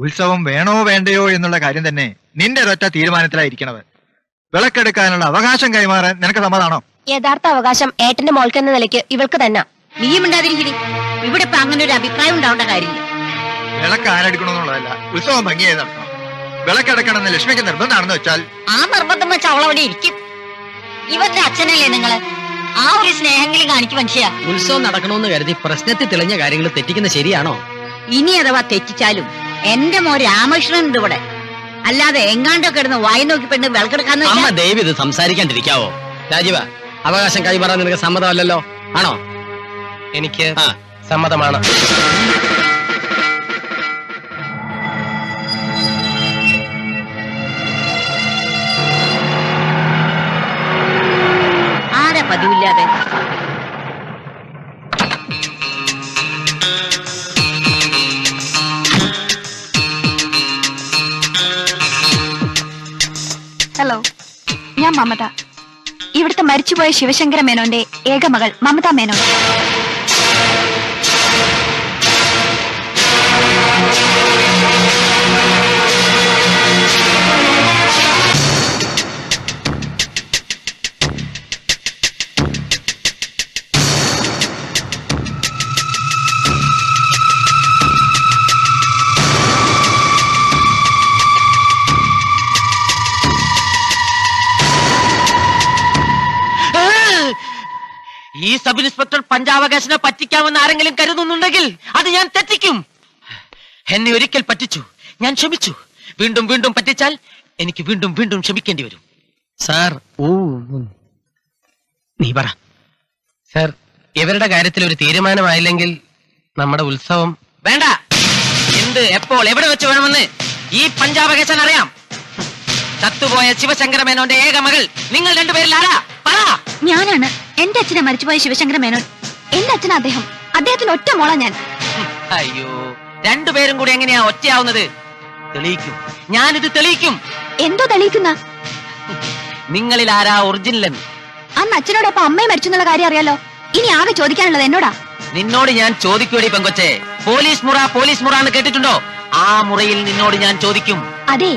ഉത്സവം വേണോ വേണ്ടയോ എന്നുള്ള കാര്യം തന്നെ നിന്റെ ഒരൊറ്റ തീരുമാനത്തിലായിരിക്കണത്. വിളക്കെടുക്കാനുള്ള അവകാശം കൈമാറാൻ നിനക്ക് സമ്മതാണോ? യഥാർത്ഥ അവകാശം ഏട്ടന്റെ മോൾക്കെന്ന നിലയ്ക്ക് ഇവൾക്ക് തന്നെ. നീയും ഉണ്ടാതിരിക്കണി. ഇവിടെ ഇപ്പൊ അങ്ങനെ ഒരു അഭിപ്രായം ഉണ്ടാവേണ്ട കാര്യമില്ല. വിളക്ക് ആരടിക്കണമെന്നുള്ളതല്ല, ഉത്സവം ഭംഗിയായി നടക്കണം. വിളക്കെടുക്കണമെന്ന് ലക്ഷ്മിക്ക് നിർബന്ധമാണെന്ന് വെച്ചാൽ ആ നിർബന്ധം വെച്ച് അവളവിടെ ഇരിക്കും. ഇവരുടെ അച്ഛനല്ലേ നിങ്ങള്? ആ ഒരു സ്നേഹമെങ്കിലും കാണിക്കും മനുഷ്യ. ഉത്സവം നടക്കണമെന്ന് കരുതി പ്രശ്നത്തിൽ തെളിഞ്ഞ കാര്യങ്ങൾ തെറ്റിക്കുന്ന ശരിയാണോ? ഇനി അഥവാ തെറ്റിച്ചാലും എന്റെ മോ രാമകൃഷ്ണൻ ഉണ്ട് ഇവിടെ. അല്ലാതെ എങ്ങാണ്ടൊക്കെ ഇടുന്ന വായി നോക്കി പെണ്ണ് വിളക്കെടുക്കാന്ന് അമ്മ ദയവ് ഇത് സംസാരിക്കാണ്ടിരിക്കാവോ? രാജീവ, അവകാശം കൈമാറാൻ നിനക്ക് സമ്മതമല്ലല്ലോ, ആണോ? എനിക്ക് സമ്മതമാണ്. ആരാ പതിവില്ലാതെ? ഹലോ, ഞാൻ മമത. ഇവിടുത്തെ മരിച്ചുപോയ ശിവശങ്കര മേനോന്റെ ഏകമകൾ മമത മേനോൻ. ഈ സബ് ഇൻസ്പെക്ടർ പഞ്ചാവകാശനെ പറ്റിക്കാമെന്ന് ആരെങ്കിലും കരുതുന്നുണ്ടെങ്കിൽ അത് ഞാൻ തെറ്റിക്കും. എന്നെ ഒരിക്കൽ പറ്റിച്ചു, ഞാൻ ക്ഷമിച്ചു. വീണ്ടും വീണ്ടും പറ്റിച്ചാൽ എനിക്ക് വീണ്ടും വീണ്ടും ക്ഷമിക്കേണ്ടി വരും. സാർ, നീ പറ. സർ, ഇവരുടെ കാര്യത്തിൽ ഒരു തീരുമാനമായില്ലെങ്കിൽ നമ്മുടെ ഉത്സവം വേണ്ട. എന്ത്, എപ്പോൾ, എവിടെ വെച്ച് വേണമെന്ന് ഈ പഞ്ചാവകാശൻ അറിയാം. ചത്തുപോയ ശിവശങ്കര മേനോന്റെ ഏക മകൾ നിങ്ങൾ രണ്ടുപേരിൽ ആരാ? പറ. ഞാനാണ്. എന്റെ അച്ഛനെ മരിച്ചുപോയ ശിവശങ്കര മേനോൻ. എന്റെ അച്ഛൻ അദ്ദേഹം. അദ്ദേഹത്തിന് ഒറ്റ മോളാ ഞാൻ. അയ്യോ, രണ്ടുപേരും കൂടി എങ്ങനെയാ ഒറ്റയാവുന്നത്? തെളിയിക്കും, ഞാനിത് തെളിയിക്കും. എന്തോ തെളിയിക്കുന്ന? നിങ്ങളിൽ ആരാ ഒറിജിനൽ എന്ന്? അന്ന് അച്ഛനോടൊപ്പം അമ്മയെ മരിച്ചു എന്നുള്ള കാര്യം അറിയാലോ. ഇനി ആകെ ചോദിക്കാനുള്ളത് എന്നോടാ. നിന്നോട് ഞാൻ ചോദിക്കൂടി പെങ്കൊച്ചേ. പോലീസ് മുറ എന്ന് കേട്ടിട്ടുണ്ടോ? ആ മുറയിൽ നിന്നോട് ഞാൻ ചോദിക്കും. അതെ,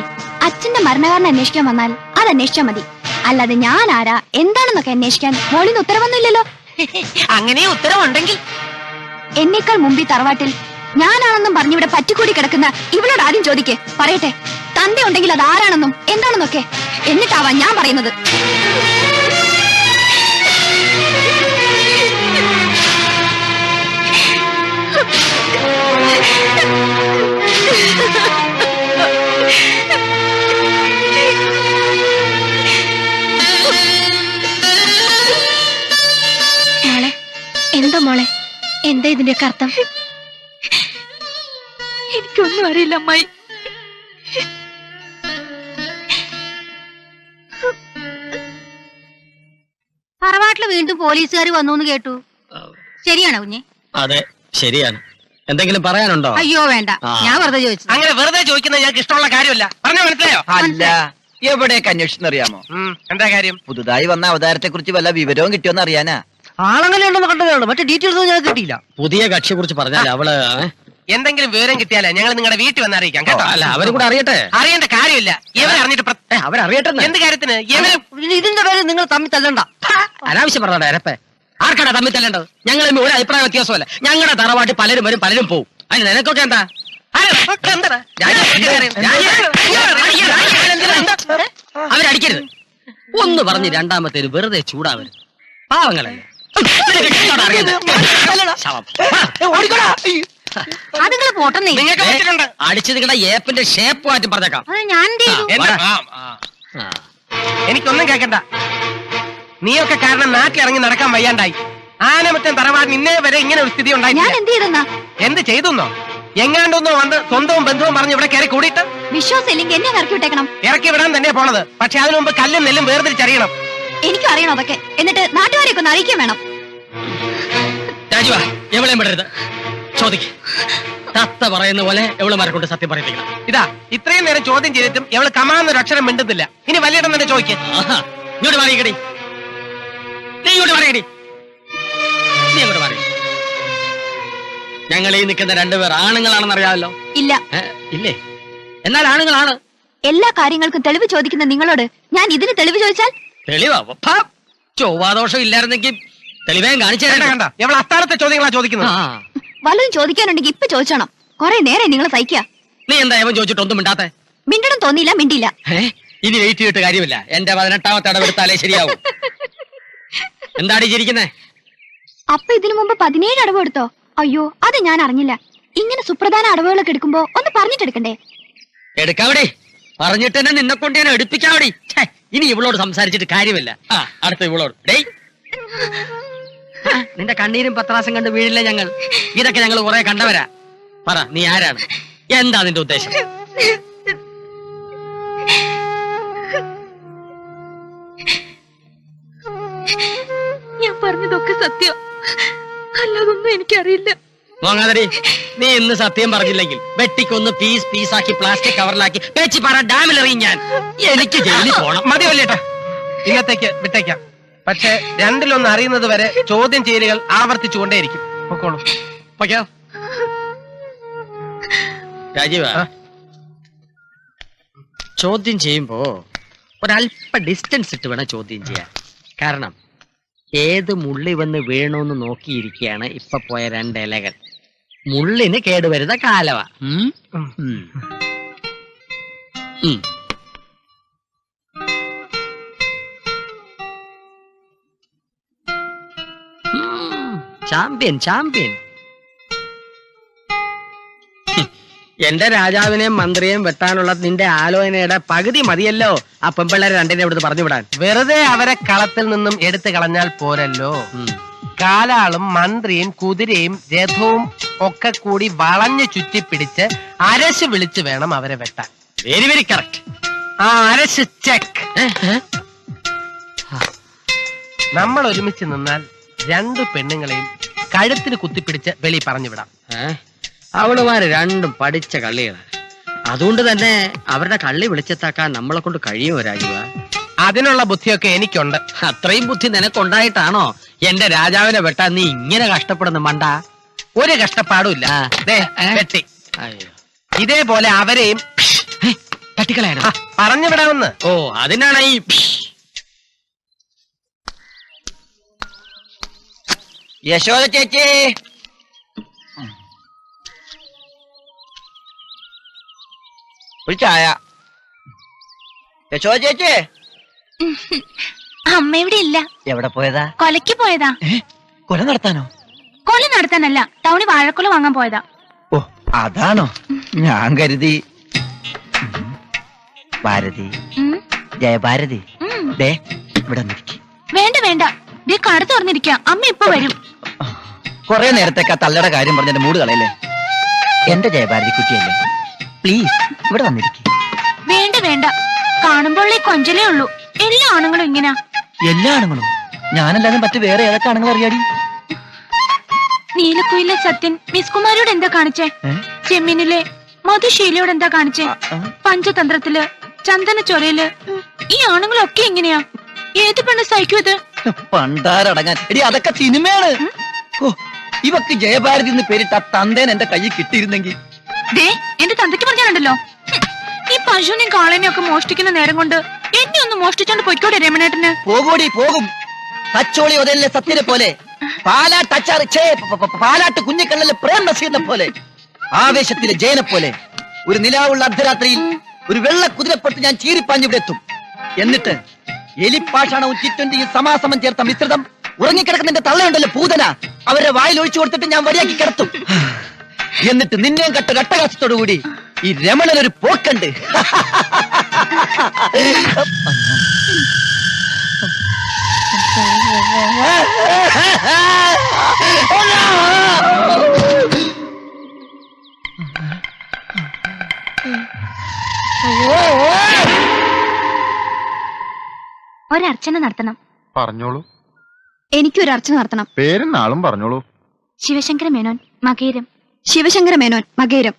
അച്ഛന്റെ മരണകാരണം അന്വേഷിക്കാൻ വന്നാൽ അത് അന്വേഷിച്ചാ മതി. അല്ലാതെ ഞാൻ ആരാ എന്താണെന്നൊക്കെ അന്വേഷിക്കാൻ മോളിന്ന് ഉത്തരവൊന്നുമില്ലല്ലോ. അങ്ങനെ ഉത്തരവുണ്ടെങ്കിൽ എന്നേക്കാൾ മുമ്പ് ഈ തറവാട്ടിൽ ഞാനാണെന്നും പറഞ്ഞിവിടെ പറ്റിക്കൂടി കിടക്കുന്ന ഇവളോട് ആദ്യം ചോദിക്കേ. പറയട്ടെ, തന്റെ ഉണ്ടെങ്കിൽ അത് ആരാണെന്നും എന്താണെന്നൊക്കെ. എന്നിട്ടാവാ ഞാൻ പറയുന്നത്. മോളെ, എന്താ മോളെ, എന്താ ഇതിന്റെയൊക്കെ അർത്ഥം? എനിക്കൊന്നും അറിയില്ല അമ്മായി. തറവാട്ടില് വീണ്ടും പോലീസുകാർ വന്നു എന്ന് കേട്ടു. ശരിയാണോ കുഞ്ഞെ? അതെ, ശരിയാണ്. എന്തെങ്കിലും പറയാനുണ്ടോ? അയ്യോ വേണ്ട, ഞാൻ വെറുതെ ചോദിച്ചു. അങ്ങനെ വെറുതെ ചോദിക്കുന്നത് ഞങ്ങൾക്ക് ഇഷ്ടമുള്ള കാര്യമല്ല. പറഞ്ഞ മനസ്സിലായോ? അല്ല, എവിടെയൊക്കെ അന്വേഷിച്ചെന്നറിയാമോ? എന്താ കാര്യം? പുതുതായി വന്ന അവതാരത്തെ കുറിച്ച് വല്ല വിവരവും കിട്ടിയോന്ന് അറിയാനാ. ആളങ്ങനെ ഉണ്ടെന്ന് കണ്ടതേ മറ്റേ ഡീറ്റെയിൽസ് ഒന്നും ഞങ്ങൾക്ക് കിട്ടിയില്ല. പുതിയ കക്ഷിയെ കുറിച്ച് പറഞ്ഞാൽ അവള് എന്തെങ്കിലും വിവരം കിട്ടിയാലേ ഞങ്ങൾ നിങ്ങളുടെ വീട്ടിൽ വന്ന് അറിയിക്കാം കേട്ടോ. അല്ല, അവരും കൂടെ അറിയട്ടെ. അറിയേണ്ട കാര്യമില്ല. ഇവരെ അറിഞ്ഞിട്ട് അവരറിയട്ടെ. എന്ത് കാര്യത്തിന്? ഇതിന്റെ പേര് നിങ്ങൾ തമ്മിൽ തല്ലണ്ട. അനാവശ്യം പറഞ്ഞ അരപ്പേ. ആർക്കാടാ തമ്മിൽ തല്ലേണ്ടത്? ഞങ്ങൾ ഒരു അഭിപ്രായ വ്യത്യാസമല്ല. ഞങ്ങളുടെ തറവാട്ടിൽ പലരും വരും, പലരും പോവും. അതിന് നിനക്കൊക്കെ എന്താ? അവരടിക്കരുത്. ഒന്ന് പറഞ്ഞ് രണ്ടാമത്തേര് വെറുതെ ചൂടാവരുത്. പാവങ്ങളല്ലേ. അതുങ്ങൾ പോട്ടെന്നേ. അടിച്ചു നിങ്ങളുടെ ഏപ്പിന്റെ ഷേപ്പ് മാറ്റി പറഞ്ഞേക്കാം. അത് ഞാൻ എന്ത് ചെയ്തു? എനിക്കൊന്നും കേൾക്കണ്ട. നീയൊക്കെ കാരണം നാട്ടിലിറങ്ങി നടക്കാൻ വയ്യാണ്ടായി. ആനമറ്റം തറവാടിന് ഇന്നേ വരെ ഇങ്ങനെ ഒരു സ്ഥിതി ഉണ്ടായി. ഞാൻ എന്ത് ചെയ്തെന്നാ? എന്ത് ചെയ്തെന്നോ? എങ്ങാണ്ടൊന്നോ വന്ന് സ്വന്തവും ബന്ധവും പറഞ്ഞ് ഇവിടെ കയറി കൂടിയിട്ട് വിശ്വാസം ഇല്ലെങ്കിൽ എന്നെ ഇറക്കി വിട്ടേക്കണം. ഇറക്കി വിടാൻ തന്നെ പോണത്. പക്ഷെ അതിനു മുമ്പ് കല്ലും നെല്ലും വേർതിരിച്ചറിയണം. എനിക്കും അറിയണം അതൊക്കെ. എന്നിട്ട് നാട്ടുകാരെയൊക്കെ ഒന്ന് അറിയിക്കാൻ വേണം. രാജുവ, എവളെയും വിടരുത്. ചോദിക്ക്. തത്ത പറയുന്ന പോലെ എവളുമാരെ കൊണ്ട് സത്യം പറയിപ്പിക്കണം. ഇതാ ഇത്രയും നേരം ചോദ്യം ചെയ്തിട്ടും എവള് കമാന്നൊരു അക്ഷരം മിണ്ടുന്നില്ല. ഇനി വലിയിടം തന്നെ ചോദിക്കേ. ഇങ്ങോട്ട് മാറിയടി. നീ ഇങ്ങോട്ട് മാറിയടി. നീ ഇങ്ങോട്ട് മാറി. ഞങ്ങൾ ഈ നിൽക്കുന്ന രണ്ടുപേർ ആണുങ്ങളാണെന്ന് അറിയാമല്ലോ. ഇല്ല. ഇല്ലേ? എന്നാൽ ആണുങ്ങളാണ്. എല്ലാ കാര്യങ്ങൾക്കും തെളിവ് ചോദിക്കുന്ന നിങ്ങളോട് ഞാൻ ഇതിന് തെളിവ് ചോദിച്ചാൽ? തെളിവാ? ചൊവ്വാദോഷം ഇല്ലായിരുന്നെങ്കിൽ തെളിവേം കാണിച്ചു കണ്ട എവൾ അസ്ഥാനത്തെ ചോദ്യങ്ങളാ ചോദിക്കുന്നത്. വല്ലതും ചോദിക്കാനുണ്ടെങ്കിൽ ഇപ്പൊ ചോദിച്ചോണം. കുറെ നേരെ നിങ്ങൾ സഹിക്കുക. നീ എന്താ എവൻ ചോദിച്ചിട്ടൊന്നും മിണ്ടാത്തെ? മിണ്ടണം തോന്നിയില്ല, മിണ്ടിയില്ല. ഇനി വെയിറ്റ് ചെയ്തിട്ട് കാര്യമില്ല. എന്റെ 18ാമത്തെ അടവെടുത്താലേ ശരിയാവും. എന്താടി ചിരിക്കുന്നേ? അപ്പൊ ഇതിനു മുമ്പ് 17 അടവ് എടുത്തോ? അയ്യോ, അത് ഞാൻ അറിഞ്ഞില്ല. ഇങ്ങനെ സുപ്രധാന അടവുകളൊക്കെ എടുക്കുമ്പോ ഒന്ന് പറഞ്ഞിട്ടെടുക്കണ്ടേ? എടുക്കാവടി, പറഞ്ഞിട്ട് തന്നെ നിന്നെ കൊണ്ട് ഞാൻ എടുപ്പിക്കാവടി. ഇനി ഇവളോട് സംസാരിച്ചിട്ട് കാര്യമില്ല. അടുത്ത ഇവളോട്. ഡേയ്, നിന്റെ കണ്ണീരും പത്രാസം കണ്ട് വീഴില്ല ഞങ്ങൾ. ഇതൊക്കെ ഞങ്ങൾ കുറെ കണ്ടവരാ. പറ, നീ ആരാണ്? എന്താ നിന്റെ ഉദ്ദേശം? ഞാൻ പറഞ്ഞതൊക്കെ സത്യം, അല്ലാതൊന്നും എനിക്കറിയില്ല. നോങ്ങാതടി, നീ ഇന്ന് സത്യം പറഞ്ഞില്ലെങ്കിൽ വെട്ടിക്കൊന്ന് പീസാക്കി പ്ലാസ്റ്റിക് കവറിലാക്കി പേച്ചി പറ ഡാമിലെറിയും ഞാൻ. എനിക്ക് ജയിലിൽ പോണം. മതിയല്ലേട്ടാ, ഇന്നത്തേക്ക് വിട്ടേക്കാം. പക്ഷെ രണ്ടിലൊന്ന് അറിയുന്നത് വരെ ചോദ്യം ചെയ്യലുകൾ ആവർത്തിച്ചുകൊണ്ടേയിരിക്കും. പൊക്കോളൂ. പൊയ്ക്കോ. രാജീവ, ചോദ്യം ചെയ്യുമ്പോ ഒരല്പ ഡിസ്റ്റൻസ് ഇട്ട് വേണം ചോദ്യം ചെയ്യാൻ. കാരണം ഏത് മുള്ളി വന്ന് വീണോന്ന് നോക്കിയിരിക്കുകയാണ് ഇപ്പൊ പോയ 2 ഇലകൾ. മുള്ളിന് കേടുവരുന്ന കാലവാ. Champion champion. എന്റെ രാജാവിനെയും മന്ത്രിയെയും വെട്ടാനുള്ള നിന്റെ ആലോചനയുടെ പകുതി മതിയല്ലോ ആ പെമ്പിള്ളേരെ രണ്ടിനെ ഇവിടുന്ന് പറഞ്ഞു വിടാൻ. വെറുതെ അവരെ കളത്തിൽ നിന്നും എടുത്തു കളഞ്ഞാൽ പോരല്ലോ. കാലാളും മന്ത്രിയും കുതിരയും രഥവും ഒക്കെ കൂടി വളഞ്ഞു ചുറ്റിപ്പിടിച്ച് അരശ് വിളിച്ചു വേണം അവരെ വെട്ടാൻ. Very very correct. ആ അരശ് ചെക്ക്. നമ്മൾ ഒരുമിച്ച് നിന്നാൽ 2 പെണ്ണുങ്ങളെയും കഴുത്തിന് കുത്തിപ്പിടിച്ച് വെളി പറഞ്ഞു വിടാം. അവളുമാര് രണ്ടും പഠിച്ച കള്ളികളാണ്. അതുകൊണ്ട് തന്നെ അവരുടെ കള്ളി വിളിച്ചെത്താക്കാൻ നമ്മളെ കൊണ്ട് കഴിയുമോ രാജീവ? അതിനുള്ള ബുദ്ധിയൊക്കെ എനിക്കുണ്ട്. അത്രയും ബുദ്ധി നിനക്കുണ്ടായിട്ടാണോ എന്റെ രാജാവിനെ വെട്ടാൻ നീ ഇങ്ങനെ കഷ്ടപ്പെടുന്നു മണ്ട? ഒരു കഷ്ടപ്പാടും ഇല്ല. വെട്ടി അയ്യോ, ഇതേപോലെ അവരെയും തട്ടിക്കളയാണ് പറഞ്ഞു വിടാമെന്ന്. ഓ, അതിനാണ് ഈ യശോദ ചേച്ചി, ഒരു ചായ. യശോദ ചേച്ചി, അമ്മ ഇവിടെ ഇല്ല. എവിടെ പോയതാ? കൊലയ്ക്ക് പോയതാ. കൊല നടത്താനോ? കൊല നടത്താനല്ല, ടൗണിൽ വാഴക്കൊല വാങ്ങാൻ പോയതാ. ഓ, അതാണോ? ഞാൻ കരുതി ഭാരതി, ജയഭാരതി. ദേ ഇവിടെ വേണ്ട വേണ്ട, ദേ കട തുറന്നിരിക്ക. അമ്മ ഇപ്പൊ വരും. കൊറേ നേരത്തേക്ക് ആ തള്ളയുടെ കാര്യം പറഞ്ഞ മൂട് കളയല്ലേ. എന്റെ ജയഭാരതി കുട്ടിയല്ലേ, പ്ലീസ് ഇവിടെ വന്നിരിക്കും. വേണ്ട വേണ്ട, കാണുമ്പോൾ കൊഞ്ചലേ ഉള്ളൂ. എല്ലാ ആണുങ്ങളും ഇങ്ങനെ. എല്ലാ ആണുങ്ങളും? ഞാനല്ലാതെ മറ്റു വേറെ ഏതൊക്കെ ആണുങ്ങൾ അറിയാടി? നീലക്കുയിലെ സത്യൻ മിസ് കുമാരിയോട് എന്താ കാണിച്ചേ? ചെമ്മീനിലെ മധുശീലയോട് എന്താ കാണിച്ചേ? പഞ്ചതന്ത്രത്തില്, ചന്ദന ചൊരയില് ഈ ആണുങ്ങളൊക്കെ എങ്ങനെയാ? ഏത് പെണ്ണ് സഹിക്കൂ ഇത്? പണ്ടാരടങ്ങാൻ എടി, അതൊക്കെ സിനിമയാണ്. ഓ, ഇവക്ക് ജയഭാരതി എന്ന് പേരിട്ട ആ തന്തേൻ എന്റെ കയ്യിൽ കിട്ടിയിരുന്നെങ്കിൽ. ദേ, എന്റെ തന്തയ്ക്ക് പറഞ്ഞാലുണ്ടല്ലോ, ഈ പശുവിനെയും കാളേനെയും ഒക്കെ മോഷ്ടിക്കുന്ന നേരം കൊണ്ട് എന്നെ ഒന്ന് മോഷ്ടിച്ചോണ്ട് പൊയ്ക്കോട്ടെ രമണേട്ടന്. പോകൂടി പോകും. തച്ചോളി ഒതലിലെ സത്യനെ പോലെ, പാലാട്ട് കുഞ്ഞിക്കണ്ണലെ പ്രേം നസീറിനെ പോലെ, ആവേശത്തിലെ ജയനെ പോലെ ഒരു നിലാവുള്ള അർദ്ധരാത്രിയിൽ ഒരു വെള്ള കുതിരപ്പുറത്ത് ഞാൻ ചീറിപ്പാഞ്ഞിവിടെ എത്തും. എന്നിട്ട് എലിപ്പാഷാണവും ചുറ്റൊന്റിയും സമാസമം ചേർത്ത മിശ്രിതം ഉറങ്ങിക്കിടക്കുന്ന തള്ളയുണ്ടല്ലോ പൂതന, അവരുടെ വായിൽ ഒഴിച്ചു കൊടുത്തിട്ട് ഞാൻ വരിയാക്കി കിടത്തും. എന്നിട്ട് നിന്നെയും കട്ട കട്ടകാശത്തോടുകൂടി ഈ രമണനൊരു പോക്കുണ്ട്. ഒരർച്ചന നടത്തണം. പറഞ്ഞോളൂ. എനിക്കൊരു അർച്ചന നടത്തണം. പേരും നാളും പറഞ്ഞോളൂ. ശിവശങ്കര മേനോൻ, മകേരം. ശിവശങ്കര മേനോൻ, മകേരം.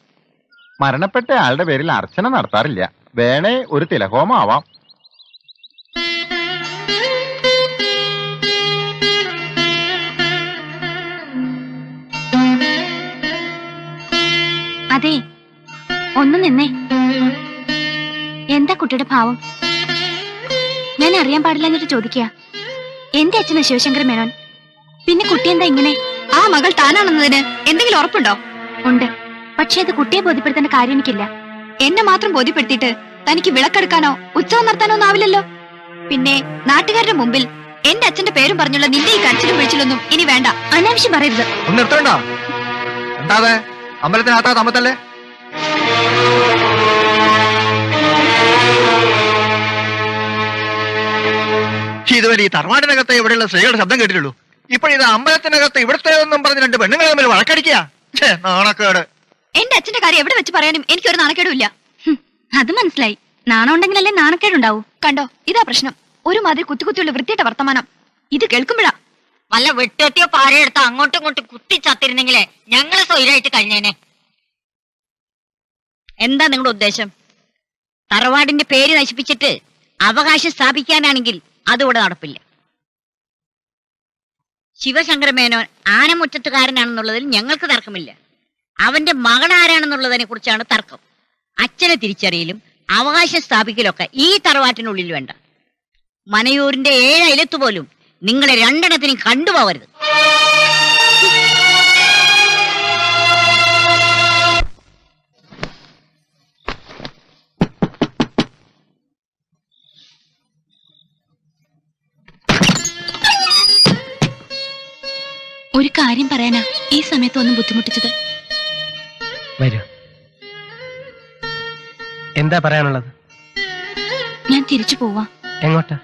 മരണപ്പെട്ട ആളുടെ പേരിൽ അർച്ചന നടത്താറില്ല. വേണേ ഒരു തിലഹോമാവാം. അതെ, ഒന്ന് നിന്നേ. എന്താ കുട്ടിയുടെ ഭാവം? ഞാൻ അറിയാൻ പാടില്ല എന്നിട്ട് ചോദിക്കുക. എന്റെ അച്ഛനാ ശിവശങ്കര മേനോൻ. പിന്നെ കുട്ടി എന്താ ഇങ്ങനെ? ആ മകൾ താനാണെന്നതിന് എന്തെങ്കിലും ഉറപ്പുണ്ടോ? ഉണ്ട്, പക്ഷെ അത് കുട്ടിയെ ബോധ്യപ്പെടുത്തേണ്ട കാര്യം എനിക്കില്ല. എന്നെ മാത്രം ബോധ്യപ്പെടുത്തിയിട്ട് തനിക്ക് വിളക്കെടുക്കാനോ ഉത്സവം നടത്താനോ ഒന്നും ആവില്ലല്ലോ. പിന്നെ നാട്ടുകാരുടെ മുമ്പിൽ എന്റെ അച്ഛന്റെ പേരും പറഞ്ഞുള്ള നിന്റെ ഈ കരച്ചിലും പിടിച്ചിലൊന്നും ഇനി വേണ്ട. അനാവശ്യം പറയരുത്. ഒന്ന് നിർത്തണ്ട. എന്താതെ അമ്പലത്തിനകത്താ തമ്മത്തല്ലേ? ഇതുവരെ ഈ തറവാടിനകത്ത് ഇവിടെയുള്ള സ്ത്രീകളുടെ ശബ്ദം കേട്ടിട്ടുള്ളൂ. ഇപ്പോഴിത് അമ്പലത്തിനകത്ത് ഇവിടുത്തേതെന്നും പറഞ്ഞ് രണ്ട് പെണ്ണുങ്ങൾ തമ്മിൽ വഴക്കടിക്കുക. നാണക്കേട്. എന്റെ അച്ഛന്റെ കാര്യം എവിടെ വെച്ച് പറയാനും എനിക്കൊരു നാണക്കേടും ഇല്ല. അത് മനസ്സിലായി. നാണം ഉണ്ടെങ്കിലല്ലേ നാണക്കേടുണ്ടാവൂ. കണ്ടോ, ഇതാ പ്രശ്നം. ഒരുമാതിരി കുത്തിയുള്ള വൃത്തിയിട്ട വർത്തമാനം. ഇത് കേൾക്കുമ്പോഴാ വല്ല വെട്ടുകെട്ടിയോ പാരയെടുത്തോ അങ്ങോട്ടും ഇങ്ങോട്ടും കുത്തി ചത്തിരുന്നെങ്കിലേ ഞങ്ങള് സ്വൈരായിട്ട് കഴിഞ്ഞേനെ. എന്താ നിങ്ങളുടെ ഉദ്ദേശം? തറവാടിന്റെ പേര് നശിപ്പിച്ചിട്ട് അവകാശം സ്ഥാപിക്കാനാണെങ്കിൽ അതിവിടെ നടപ്പില്ല. ശിവശങ്കര മേനോൻ ആനമുറ്റത്തുകാരനാണെന്നുള്ളതിൽ ഞങ്ങൾക്ക് തർക്കമില്ല. അവന്റെ മകൾ ആരാണെന്നുള്ളതിനെ കുറിച്ചാണ് തർക്കം. അച്ഛനെ തിരിച്ചറിയലും അവകാശം സ്ഥാപിക്കലൊക്കെ ഈ തറവാട്ടിനുള്ളിൽ വേണ്ട. മനയൂരിന്റെ 7 അയലത്ത് പോലും നിങ്ങളെ രണ്ടെണ്ണത്തിനും കണ്ടുപോകരുത്. ഒരു കാര്യം പറയാനാ ഈ സമയത്ത് ഒന്നും ബുദ്ധിമുട്ടിച്ചത്. വരൂ. എന്താ പറയാനുള്ളത്? ഞാൻ തിരിച്ചു പോവാ. എങ്ങോട്ടാ?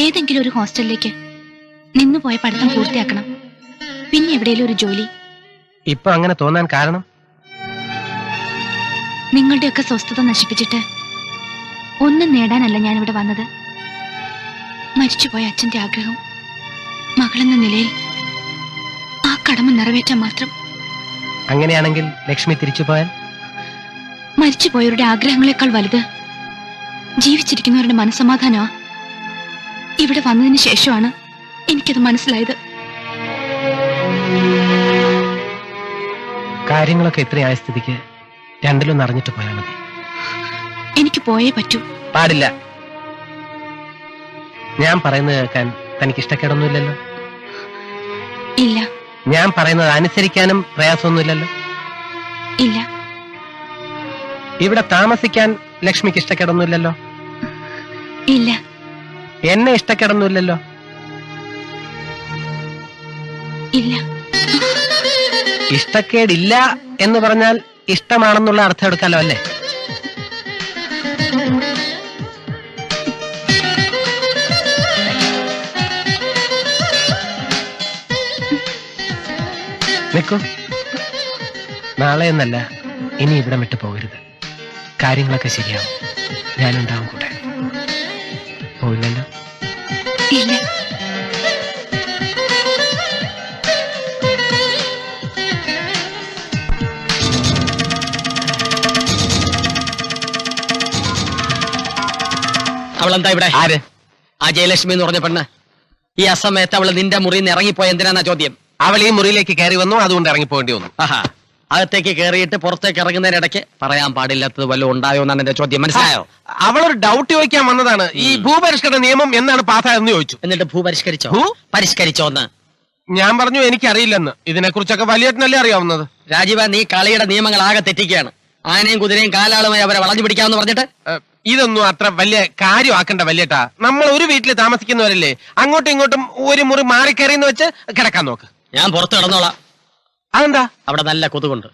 ഏതെങ്കിലും ഒരു ഹോസ്റ്റലിലേക്ക്. നിന്നുപോയ പഠിത്തം പൂർത്തിയാക്കണം. പിന്നെ എവിടെയെങ്കിലും ഒരു ജോലി. ഇപ്പൊ അങ്ങനെ തോന്നാൻ കാരണം? നിങ്ങളുടെയൊക്കെ സ്വസ്ഥത നശിപ്പിച്ചിട്ട് ഒന്നും നേടാനല്ല ഞാനിവിടെ വന്നത്. മരിച്ചുപോയ അച്ഛന്റെ ആഗ്രഹം മകളെന്ന നിലയിൽ ആ കടമ നിറവേറ്റാൻ മാത്രം. അങ്ങനെയാണെങ്കിൽ ലക്ഷ്മി തിരിച്ചു പോയാൽ? മരിച്ചുപോയവരുടെ ആഗ്രഹങ്ങളെക്കാൾ വലുത് ജീവിച്ചിരിക്കുന്നവരുടെ മനസ്സമാധാനമാ. ഇവിടെ വന്നതിന് ശേഷമാണ് എനിക്കത് മനസ്സിലായത്. കാര്യങ്ങളൊക്കെ ഇത്രയായ സ്ഥിതിക്ക് രണ്ടിലൊന്ന് അറിഞ്ഞിട്ട് പോയാൽ മതി. എനിക്ക് പോയേ പറ്റൂ. പാടില്ല. ഞാൻ പറയുന്നത് കേൾക്കാൻ തനിക്ക് ഇഷ്ടക്കേടൊന്നുമില്ലല്ലോ? ഇല്ല. ഞാൻ പറയുന്നത് അനുസരിക്കാനും പ്രയാസമൊന്നുമില്ലല്ലോ? ഇല്ല. ഇവിടെ താമസിക്കാൻ ലക്ഷ്മിക്ക് ഇഷ്ടക്കേടൊന്നുമില്ലല്ലോ? ഇല്ല. എന്നെ ഇഷ്ടക്കേടൊന്നുമില്ലല്ലോ? ഇല്ല. ഇഷ്ടക്കേടില്ല എന്ന് പറഞ്ഞാൽ ഇഷ്ടമാണെന്നുള്ള അർത്ഥം എടുക്കാലോ അല്ലേ? നിക്കൂ. നാളെ എന്നല്ല, ഇനി ഇവിടെ വിട്ടു പോകരുത്. കാര്യങ്ങളൊക്കെ ശരിയാവും. ഞാനുണ്ടാവും കൂടെ. പോയില്ലല്ലോ? ഇല്ല. അവളെന്താ ഇവിടെ? ആര്? ആ ജയലക്ഷ്മി എന്ന് പറഞ്ഞ പെണ്ണ്. ഈ അസമയത്ത് അവള് നിന്റെ മുറിയിൽ നിന്ന് ഇറങ്ങിപ്പോയ എന്തിനാ ചോദ്യം? അവൾ ഈ മുറിയിലേക്ക് കയറി വന്നു, അതുകൊണ്ട് ഇറങ്ങിപ്പോകേണ്ടി വന്നു. ആഹാ, അകത്തേക്ക് കയറിയിട്ട് പുറത്തേക്ക് ഇറങ്ങുന്നതിനിടയ്ക്ക് പറയാൻ പാടില്ലാത്തത് വല്ലതും ഉണ്ടായോ എന്നാണ് എന്റെ ചോദ്യം. മനസ്സിലായോ? അവളൊരു ഡൗട്ട് ചോദിക്കാൻ വന്നതാണ്. ഈ ഭൂപരിഷ്കരണ നിയമം എന്നാണ് പാസ്സായെന്ന് ചോദിച്ചു. എന്നിട്ട് പരിഷ്കരിച്ചോ? പരിഷ്കരിച്ചോന്ന് ഞാൻ പറഞ്ഞു എനിക്കറിയില്ലെന്ന്. ഇതിനെക്കുറിച്ചൊക്കെ വലിയേട്ടനല്ലേ അറിയാവുന്നത്. രാജീവ, നീ കളിയുടെ നിയമങ്ങൾ ആകെ തെറ്റിക്കുകയാണ്. ആനയും കുതിരയും കാലാളുമായി അവരെ വളഞ്ഞു പിടിക്കാമെന്ന് പറഞ്ഞിട്ട് ഇതൊന്നും അത്ര വലിയ കാര്യമാക്കണ്ട വല്യേട്ടാ. നമ്മൾ ഒരു വീട്ടിൽ താമസിക്കുന്നവരല്ലേ, അങ്ങോട്ടും ഇങ്ങോട്ടും ഒരു മുറി മാറിക്കയറിയെന്ന് വെച്ച് കിടക്കാൻ നോക്ക്. ഞാൻ പുറത്ത് കിടന്നോളാം. അതെന്താ? അവിടെ നല്ല കൊതുകുണ്ട്.